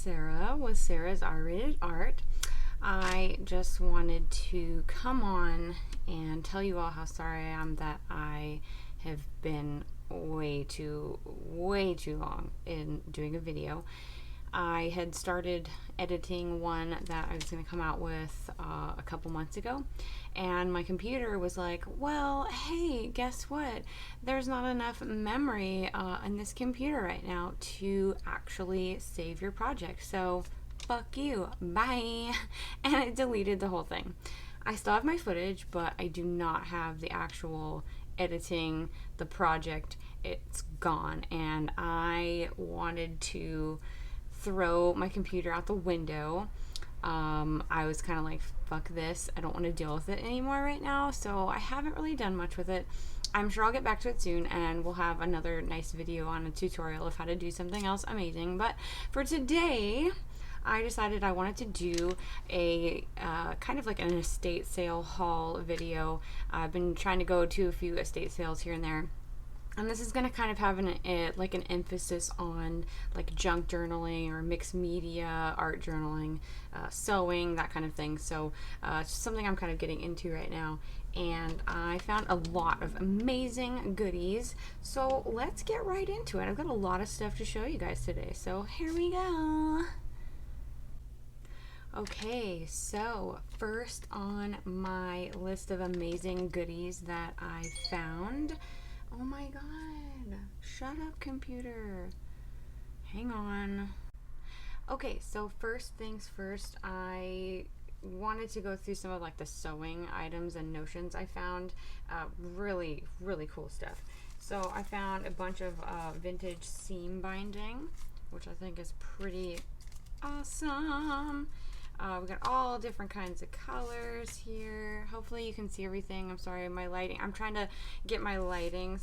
Sarah with Sarah's R-Rated Art. I just wanted to come on and tell you all how sorry I am that I have been way too long in doing a video. I had started editing one that I was going to come out with a couple months ago, and my computer was like, well, hey, guess what? There's not enough memory in this computer right now to actually save your project, so fuck you, bye. And it deleted the whole thing. I still have my footage, but I do not have the actual editing, the project. It's gone, and I wanted to throw my computer out the window. I was kind of like, fuck this, I don't want to deal with it anymore right now, so I haven't really done much with it. I'm sure I'll get back to it soon, and we'll have another nice video on a tutorial of how to do something else amazing. But for today, I decided I wanted to do a kind of like an estate sale haul video. I've been trying to go to a few estate sales here and there, and this is going to kind of have an emphasis on like junk journaling or mixed media, art journaling, sewing, that kind of thing. So it's just something I'm kind of getting into right now. And I found a lot of amazing goodies. So let's get right into it. I've got a lot of stuff to show you guys today. So here we go. Okay, so first on my list of amazing goodies that I found. Oh my god, shut up, computer. Hang on. Okay, so first things first, I wanted to go through some of like the sewing items and notions I found. Really cool stuff. So I found a bunch of vintage seam binding, which I think is pretty awesome. We got all different kinds of colors here. Hopefully you can see everything. I'm sorry, my lighting. I'm trying to get my lighting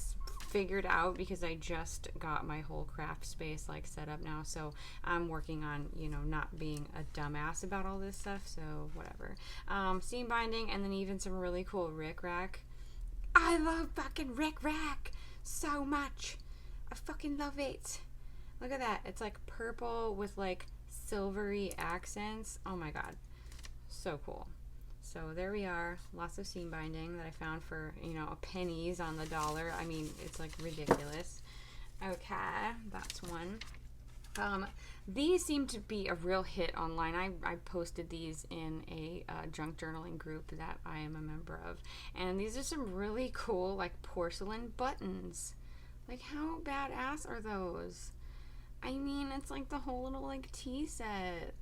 figured out because I just got my whole craft space like set up now. So I'm working on, you know, not being a dumbass about all this stuff. So whatever. Seam binding, and then even some really cool rickrack. I love fucking rickrack so much. I fucking love it. Look at that. It's like purple with like silvery accents. Oh my god, so cool. So there we are, lots of seam binding that I found for, you know, pennies on the dollar. I mean, it's like ridiculous. Okay, that's one. These seem to be a real hit online. I posted these in a junk journaling group that I am a member of, and these are some really cool like porcelain buttons. Like, how badass are those? I mean, it's like the whole little like tea set.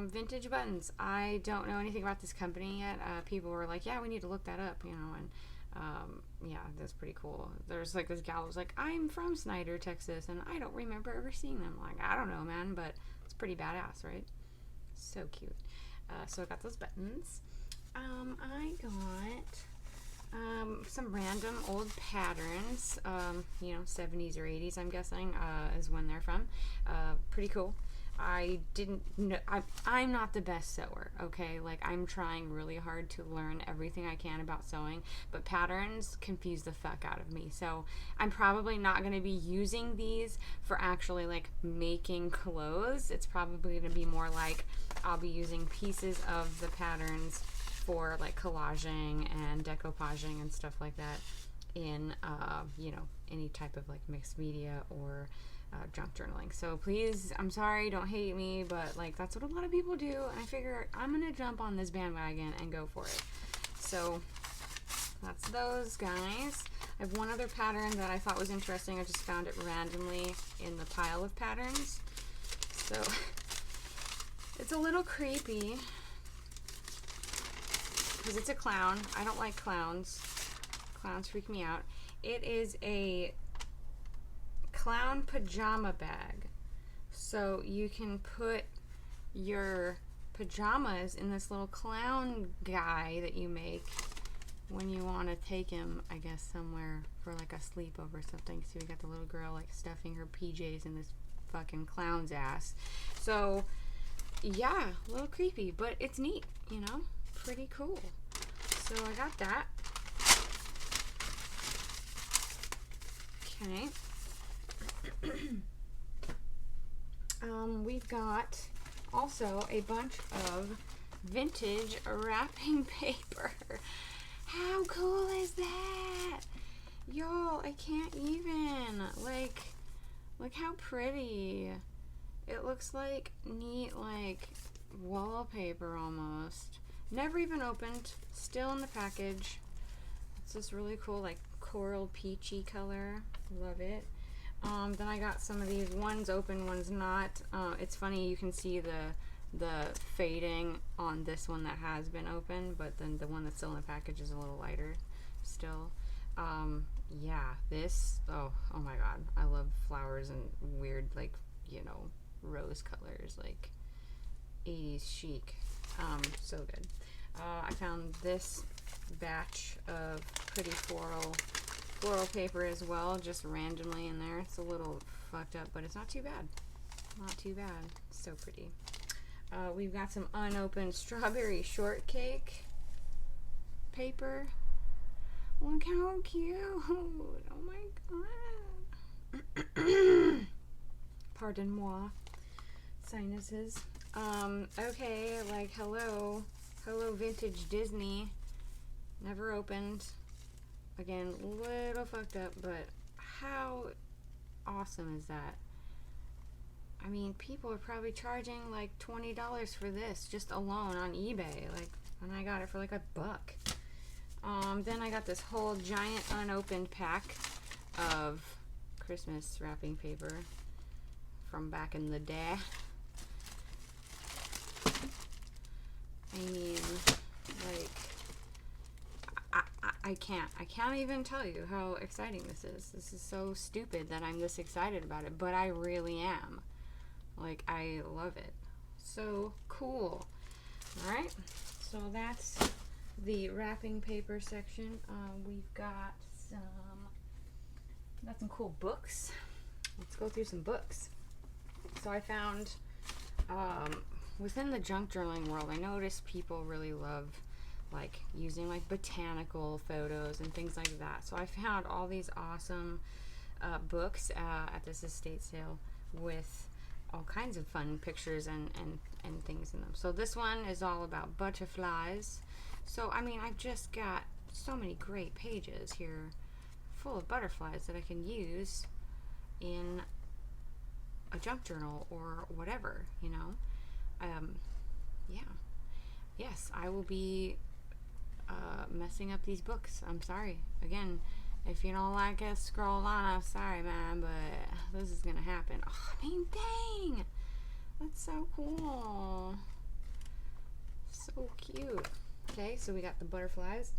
Vintage buttons. I don't know anything about this company yet. People were like, yeah, we need to look that up, you know, and yeah, that's pretty cool. There's like this gal who was like, I'm from Snyder, Texas, and I don't remember ever seeing them. Like, I don't know, man, but it's pretty badass, right? So cute. So I got those buttons. I got some random old patterns, you know, 70s or 80s, I'm guessing, is when they're from. Pretty cool. I didn't know, I'm not the best sewer, okay? Like, I'm trying really hard to learn everything I can about sewing, but patterns confuse the fuck out of me. So I'm probably not going to be using these for actually like making clothes. It's probably going to be more like I'll be using pieces of the patterns for like collaging and decoupaging and stuff like that in you know, any type of like mixed media or junk journaling. So please, I'm sorry, don't hate me, but like that's what a lot of people do, and I figure I'm gonna jump on this bandwagon and go for it. So that's those guys. I have one other pattern that I thought was interesting. I just found it randomly in the pile of patterns. So it's a little creepy because it's a clown. I don't like clowns. Clowns freak me out. It is a clown pajama bag. So you can put your pajamas in this little clown guy that you make when you want to take him, I guess, somewhere for like a sleepover or something. So we got the little girl like stuffing her PJs in this fucking clown's ass. So yeah, a little creepy, but it's neat, you know, pretty cool. So I got that. Okay. We've got also a bunch of vintage wrapping paper. How cool is that? Y'all, I can't even. Like, look how pretty. It looks like neat, like wallpaper almost. Never even opened. Still in the package. It's this really cool, like coral peachy color. Love it. Then I got some of these. One's open, one's not. It's funny, you can see the fading on this one that has been open, but then the one that's still in the package is a little lighter still. Yeah, this, oh my god, I love flowers and weird, like, you know, rose colors, like 80s chic. So good. I found this batch of pretty floral paper as well, just randomly in there. It's a little fucked up, but it's not too bad. Not too bad. So pretty. We've got some unopened strawberry shortcake paper. Look how cute. Oh my god. Pardon moi. Sinuses. Okay, like hello vintage Disney. Never opened. Again, little fucked up, but how awesome is that? I mean, people are probably charging like $20 for this just alone on eBay. Like, and I got it for like $1. Then I got this whole giant unopened pack of Christmas wrapping paper from back in the day. I mean, like, I can't even tell you how exciting this is. This is so stupid that I'm this excited about it, but I really am. Like, I love it. So cool. Alright, so that's the wrapping paper section. We've got some cool books. Let's go through some books. So I found, within the junk journaling world, I noticed people really love like using like botanical photos and things like that. So I found all these awesome books at this estate sale with all kinds of fun pictures and things in them. So this one is all about butterflies. So I mean, I've just got so many great pages here full of butterflies that I can use in a junk journal or whatever, you know. Yeah. Yes, I will be messing up these books. I'm sorry. Again, if you don't like us, scroll on. I'm sorry, man, but this is gonna happen. Oh, I mean, dang! That's so cool. So cute. Okay, so we got the butterflies.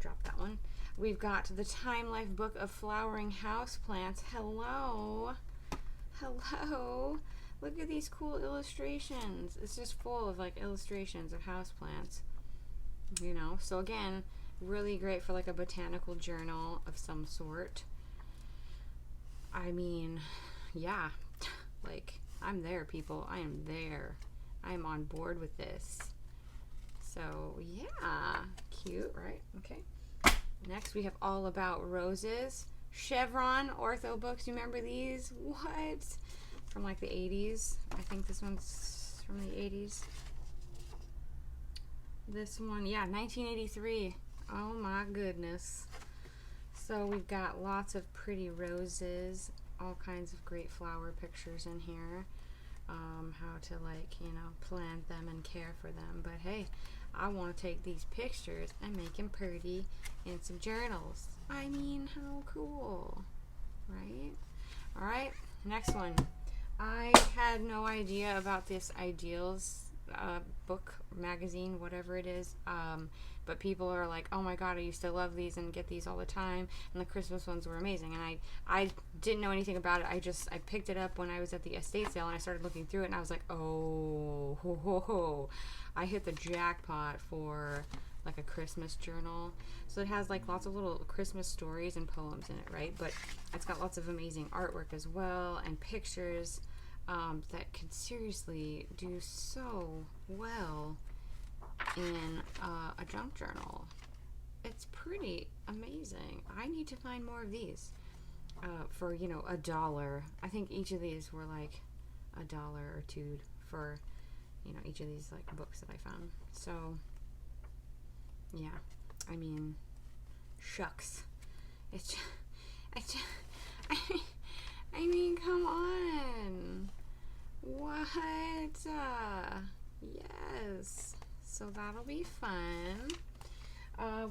Drop that one. We've got the Time Life book of flowering houseplants. Hello. Hello. Look at these cool illustrations. It's just full of like illustrations of houseplants. You know, so again, really great for like a botanical journal of some sort. I mean, yeah, like I'm there, people. I am there. I am on board with this. So yeah, cute, right? Okay. Next we have All About Roses. Chevron ortho books. You remember these? What? From like the 80s. I think this one's from the 80s. This one, yeah, 1983. Oh my goodness. So we've got lots of pretty roses, all kinds of great flower pictures in here. How to, like, you know, plant them and care for them. But hey, I want to take these pictures and make them pretty in some journals. I mean, how cool, right? All right, next one. I had no idea about this Ideals book, magazine, whatever it is, but people are like, oh my god, I used to love these and get these all the time, and the Christmas ones were amazing. And I didn't know anything about it. I picked it up when I was at the estate sale, and I started looking through it, and I was like, oh, ho, ho, ho. I hit the jackpot for like a Christmas journal. So it has like lots of little Christmas stories and poems in it, right? But it's got lots of amazing artwork as well, and pictures that could seriously do so well in a junk journal. It's pretty amazing. I need to find more of these for, you know, $1. I think each of these were like $1 or $2 for, you know, each of these like books that I found. So yeah, I mean, shucks. It's just, it's just, I mean, come on. What? Yes. So that'll be fun.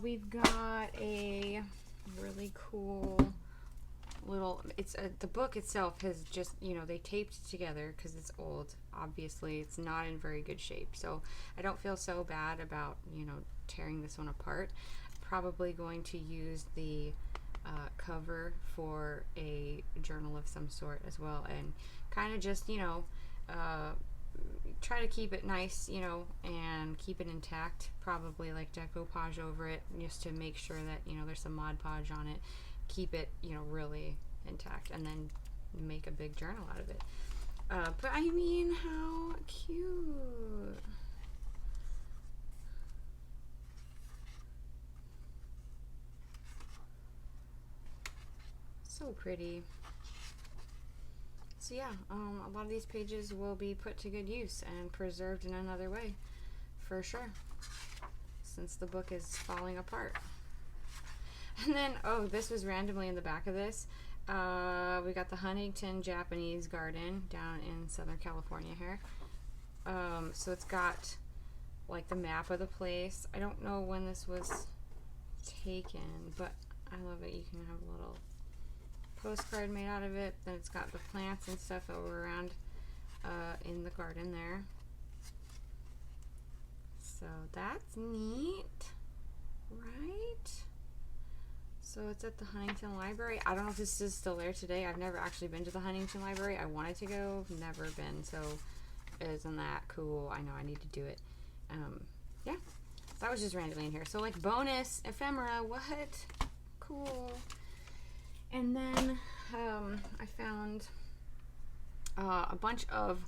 We've got a really cool little, it's the book itself has just, you know, they taped it together because it's old. Obviously it's not in very good shape, so I don't feel so bad about, you know, tearing this one apart. Probably going to use the cover for a journal of some sort as well, and kind of just, you know, try to keep it nice, you know, and keep it intact. Probably like decoupage over it just to make sure that, you know, there's some Mod Podge on it. Keep it, you know, really intact, and then make a big journal out of it. But I mean, how cute. So pretty. So yeah, a lot of these pages will be put to good use and preserved in another way, for sure, since the book is falling apart. And then, oh, this was randomly in the back of this. We got the Huntington Japanese Garden down in Southern California here. So it's got like the map of the place. I don't know when this was taken, but I love it. You can have a little postcard made out of it. Then it's got the plants and stuff that were around in the garden there. So that's neat, right? So it's at the Huntington Library. I don't know if this is still there today. I've never actually been to the Huntington Library. I wanted to go, never been. So isn't that cool? I know I need to do it. Yeah, that was just randomly in here. So like bonus ephemera, what? Cool. And then I found a bunch of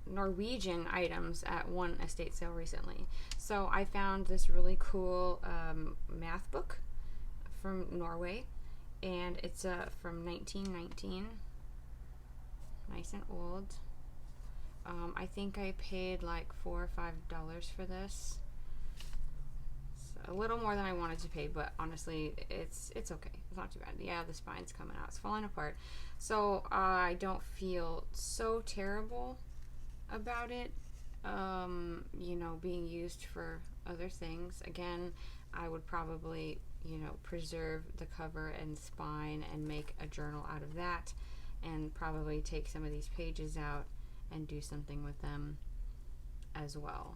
Norwegian items at one estate sale recently. So I found this really cool math book from Norway, and it's from 1919. Nice and old. I think I paid like $4 or $5 for this. A little more than I wanted to pay, but honestly it's okay. It's not too bad. Yeah, the spine's coming out, it's falling apart, so I don't feel so terrible about it, you know, being used for other things. Again, I would probably, you know, preserve the cover and spine and make a journal out of that, and probably take some of these pages out and do something with them as well.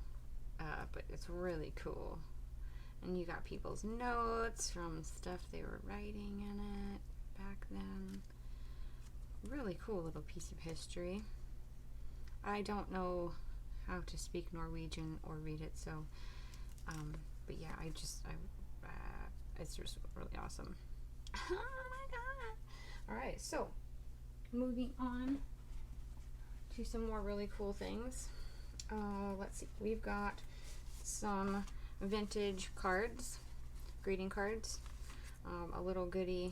But it's really cool. And you got people's notes from stuff they were writing in it back then. Really cool little piece of history. I don't know how to speak Norwegian or read it, so, but yeah, it's just really awesome. Oh my god! Alright, so, moving on to some more really cool things. Let's see, we've got some vintage cards, greeting cards, a little goodie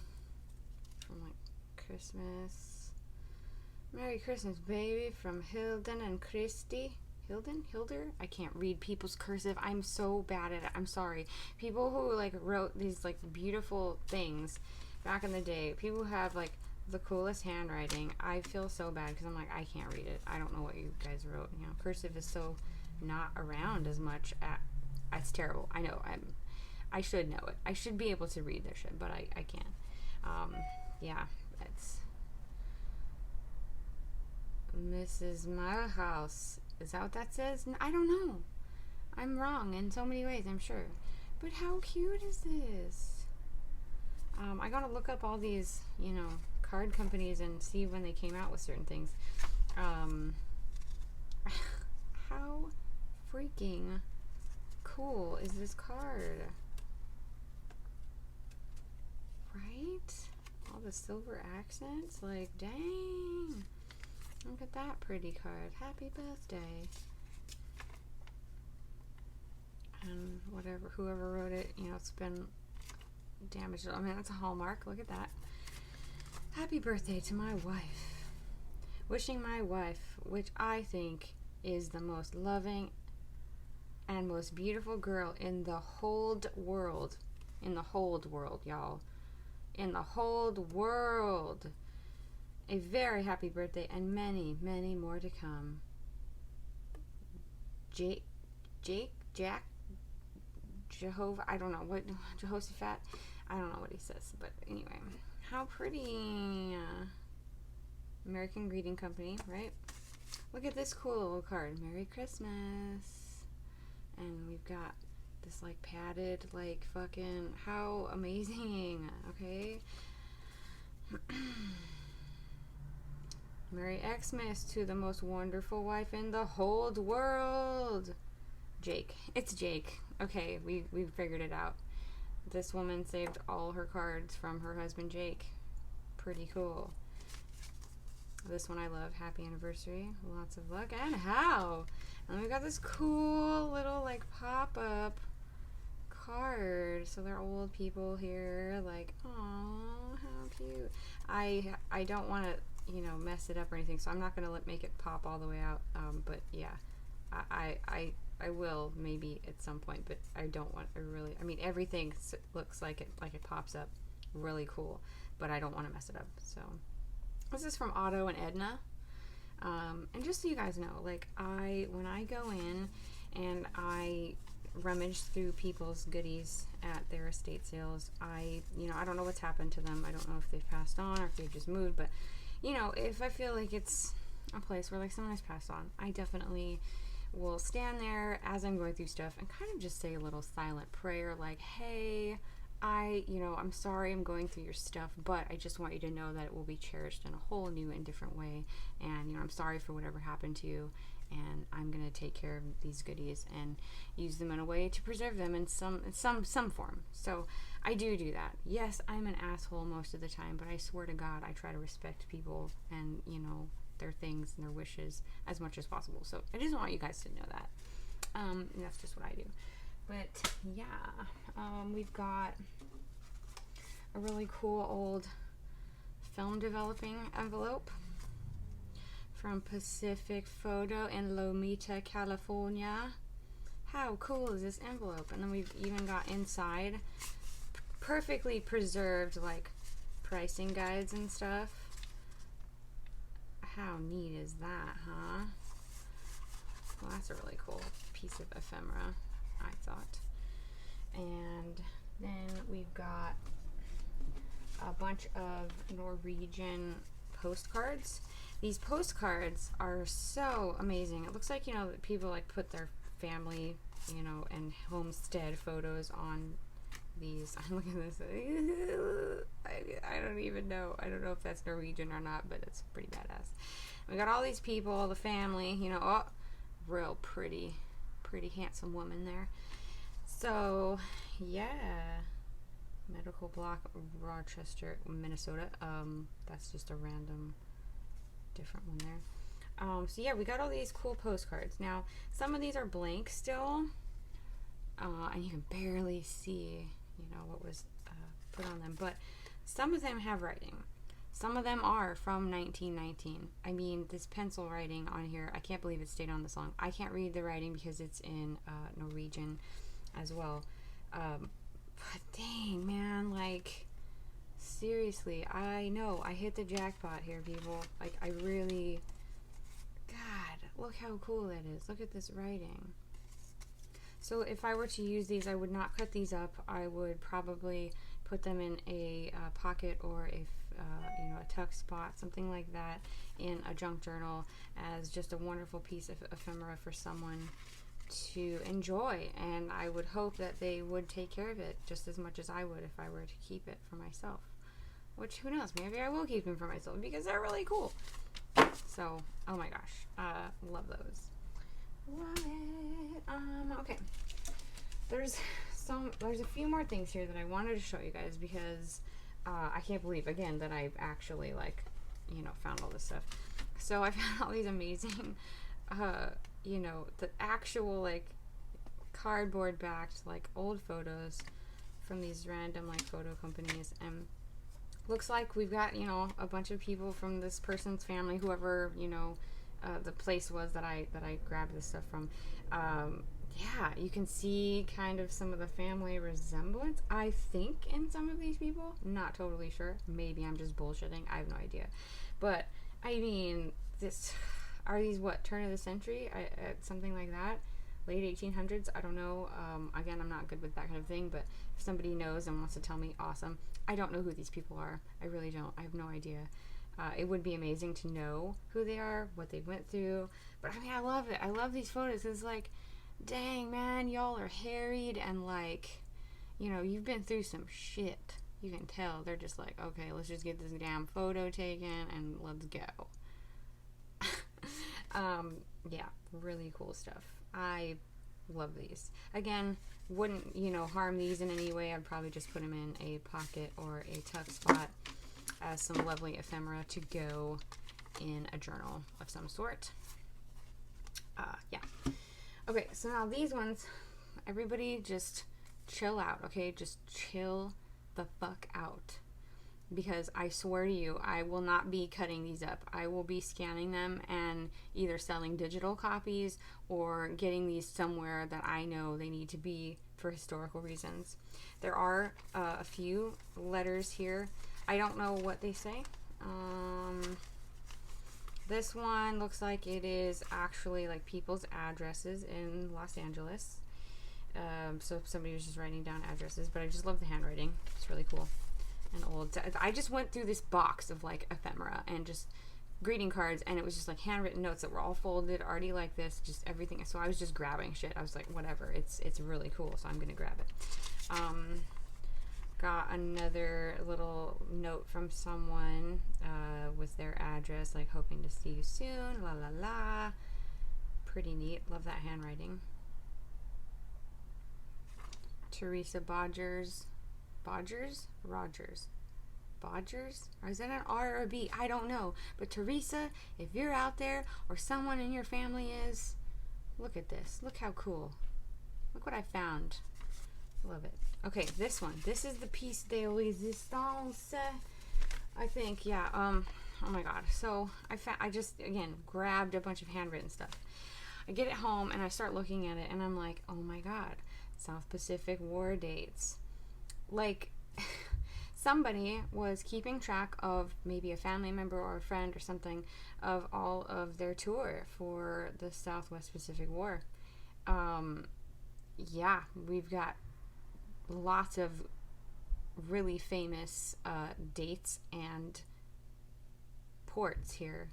from like Christmas. Merry Christmas, baby, from Hilden and Christy. Hilder? I can't read people's cursive. I'm so bad at it. I'm sorry. People who like wrote these like beautiful things back in the day, people who have like the coolest handwriting. I feel so bad because I'm like, I can't read it. I don't know what you guys wrote. You know, cursive is so not around as much at. It's terrible. I know. I should know it. I should be able to read this shit, but I can't. Yeah, it's Mrs. House. Is that what that says? I don't know. I'm wrong in so many ways, I'm sure. But how cute is this? I gotta look up all these, you know, card companies and see when they came out with certain things. How freaking cool is this card? Right? All the silver accents, like, dang. Look at that pretty card. Happy birthday. And whatever, whoever wrote it, you know, it's been damaged. I mean, that's a Hallmark. Look at that. Happy birthday to my wife. Wishing my wife, which I think is the most loving and most beautiful girl in the whole world. In the whole world, y'all. In the whole world. A very happy birthday and many, many more to come. Jack, Jehovah, I don't know what, Jehoshaphat, I don't know what he says, but anyway, how pretty. American Greeting Company, right? Look at this cool little card. Merry Christmas. And we've got this like padded, like fucking, how amazing, okay? Merry Xmas to the most wonderful wife in the whole world. Jake. It's Jake. Okay, we figured it out. This woman saved all her cards from her husband Jake. Pretty cool. This one I love. Happy anniversary. Lots of luck. And how? And then we got this cool little like pop-up card. So they're old people here. Like, oh, how cute. I don't want to, you know, mess it up or anything, so I'm not gonna make it pop all the way out. But yeah, I will maybe at some point, but I don't want. I mean, everything looks like it pops up. Really cool, but I don't want to mess it up. So this is from Otto and Edna. And just so you guys know, like when I go in and I rummage through people's goodies at their estate sales, I don't know what's happened to them. I don't know if they've passed on or if they've just moved, but you know, if I feel like it's a place where like someone has passed on, I definitely will stand there as I'm going through stuff and kind of just say a little silent prayer like, hey, I'm sorry I'm going through your stuff, but I just want you to know that it will be cherished in a whole new and different way. And, I'm sorry for whatever happened to you. And I'm going to take care of these goodies and use them in a way to preserve them in some form. So I do that. Yes, I'm an asshole most of the time, but I swear to God, I try to respect people and, their things and their wishes as much as possible. So I just want you guys to know that. And that's just what I do. But yeah, we've got a really cool old film developing envelope from Pacific Photo in Lomita, California. How cool is this envelope? And then we've even got inside perfectly preserved like pricing guides and stuff. How neat is that, huh? Well, that's a really cool piece of ephemera, I thought. And then we've got a bunch of Norwegian postcards. These postcards are so amazing. It looks like, people like put their family, and homestead photos on these. Look at this. I don't even know. I don't know if that's Norwegian or not, but it's pretty badass. We got all these people, the family, real pretty handsome woman there. So, yeah. Medical Block, Rochester, Minnesota. That's just a random different one there. So yeah, we got all these cool postcards. Now, some of these are blank still, and you can barely see, what was put on them. But some of them have writing. Some of them are from 1919. I mean, this pencil writing on here, I can't believe it stayed on this long. I can't read the writing because it's in Norwegian as well. But dang, man, like, seriously, I know, I hit the jackpot here, people. Like, I really, God, look how cool that is. Look at this writing. So if I were to use these, I would not cut these up. I would probably put them in a pocket or a tuck spot, something like that, in a junk journal as just a wonderful piece of ephemera for someone to enjoy. And I would hope that they would take care of it just as much as I would if I were to keep it for myself. Which, who knows, maybe I will keep them for myself because they're really cool. So, oh my gosh, love those. Love it. Okay. There's a few more things here that I wanted to show you guys because I can't believe, again, that I've actually, found all this stuff. So I found all these amazing, the actual, cardboard backed, old photos from these random, photo companies. And looks like we've got, you know, a bunch of people from this person's family, whoever, you know, the place was that I grabbed this stuff from. Yeah, you can see kind of some of the family resemblance, I think, in some of these people. Not totally sure. Maybe I'm just bullshitting. I have no idea. But, I mean, are these what, turn of the century? Something like that? Late 1800s? I don't know. Again, I'm not good with that kind of thing, but if somebody knows and wants to tell me, awesome. I don't know who these people are. I really don't. I have no idea. It would be amazing to know who they are, what they went through. But, I mean, I love it. I love these photos. It's like, dang, man, y'all are harried and, like, you know, you've been through some shit. You can tell. They're just like, okay, let's just get this damn photo taken and let's go. Yeah, really cool stuff. I love these. Again, wouldn't, you know, harm these in any way. I'd probably just put them in a pocket or a tuck spot as some lovely ephemera to go in a journal of some sort. Yeah. Okay, so now these ones, everybody just chill out, okay? Just chill the fuck out. Because I swear to you, I will not be cutting these up. I will be scanning them and either selling digital copies or getting these somewhere that I know they need to be for historical reasons. There are a few letters here. I don't know what they say. This one looks like it is actually like people's addresses in Los Angeles. So if somebody was just writing down addresses, but I just love the handwriting. It's really cool. And old. I just went through this box of like ephemera and just greeting cards, and it was just like handwritten notes that were all folded already like this, just everything. So I was just grabbing shit. I was like, whatever, it's really cool, so I'm gonna grab it. Got another little note from someone with their address, like hoping to see you soon, la la la. Pretty neat. Love that handwriting. Teresa Rogers? Or is that an R or a B? I don't know. But Teresa, if you're out there or someone in your family is, look at this. Look how cool. Look what I found. Love it. Okay, this one. This is the piece de resistance, I think. Yeah. Oh my god. So I just again grabbed a bunch of handwritten stuff. I get it home and I start looking at it and I'm like, oh my god, South Pacific War dates. Like, somebody was keeping track of, maybe a family member or a friend or something, of all of their tour for the Southwest Pacific War. Yeah, we've got lots of really famous dates and ports here.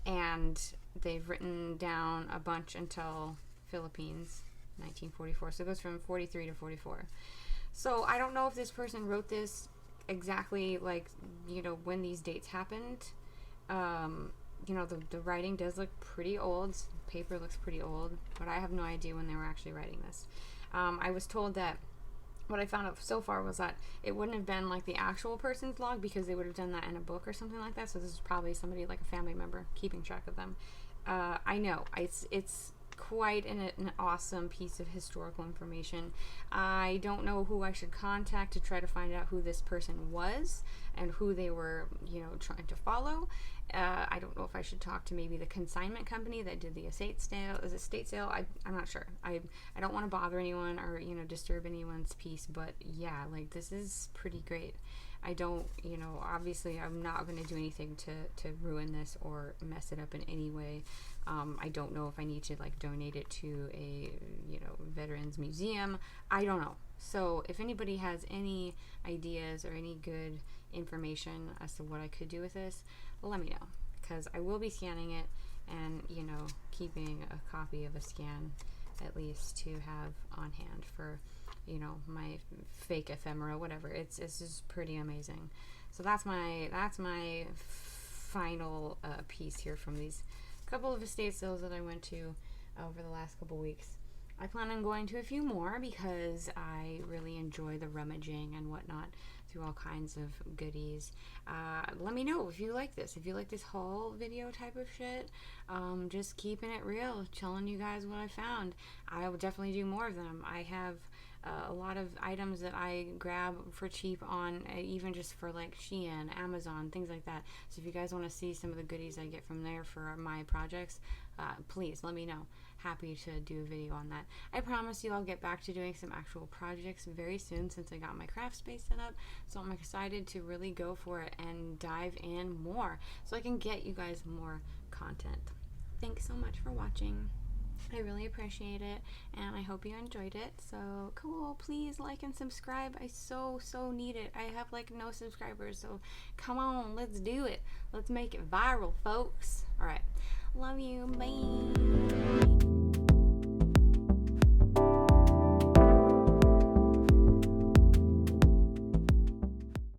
And they've written down a bunch until Philippines, 1944. So it goes from 43 to 44. So I don't know if this person wrote this exactly, like, you know, when these dates happened. You know, the writing does look pretty old. Paper looks pretty old, but I have no idea when they were actually writing this. I was told that what I found out so far was that it wouldn't have been like the actual person's log, because they would have done that in a book or something like that. So this is probably somebody, like a family member, keeping track of them. I know it's quite an awesome piece of historical information. I don't know who I should contact to try to find out who this person was and who they were, you know, trying to follow. I don't know if I should talk to maybe the consignment company that did the estate sale. I'm not sure. I don't want to bother anyone or, you know, disturb anyone's peace, but yeah, like, this is pretty great. I don't, you know, obviously I'm not going to do anything to ruin this or mess it up in any way. I don't know if I need to, like, donate it to a, you know, veterans museum. I don't know. So if anybody has any ideas or any good information as to what I could do with this, let me know, because I will be scanning it and, you know, keeping a copy of a scan at least to have on hand for, you know, my fake ephemera, whatever. It's just pretty amazing. So that's my final piece here from these couple of estate sales that I went to over the last couple weeks. I plan on going to a few more because I really enjoy the rummaging and whatnot through all kinds of goodies. Let me know if you like this. If you like this whole video type of shit, just keeping it real, telling you guys what I found. I will definitely do more of them. I have a lot of items that I grab for cheap on even just for like Shein, Amazon, things like that. So if you guys want to see some of the goodies I get from there for my projects, please let me know. Happy to do a video on that. I promise you I'll get back to doing some actual projects very soon since I got my craft space set up. So I'm excited to really go for it and dive in more so I can get you guys more content. Thanks so much for watching. I really appreciate it, and I hope you enjoyed it. So cool, please like and subscribe. I so need it. I have like no subscribers, so come on, let's do it. Let's make it viral, folks. All right, love you, bye.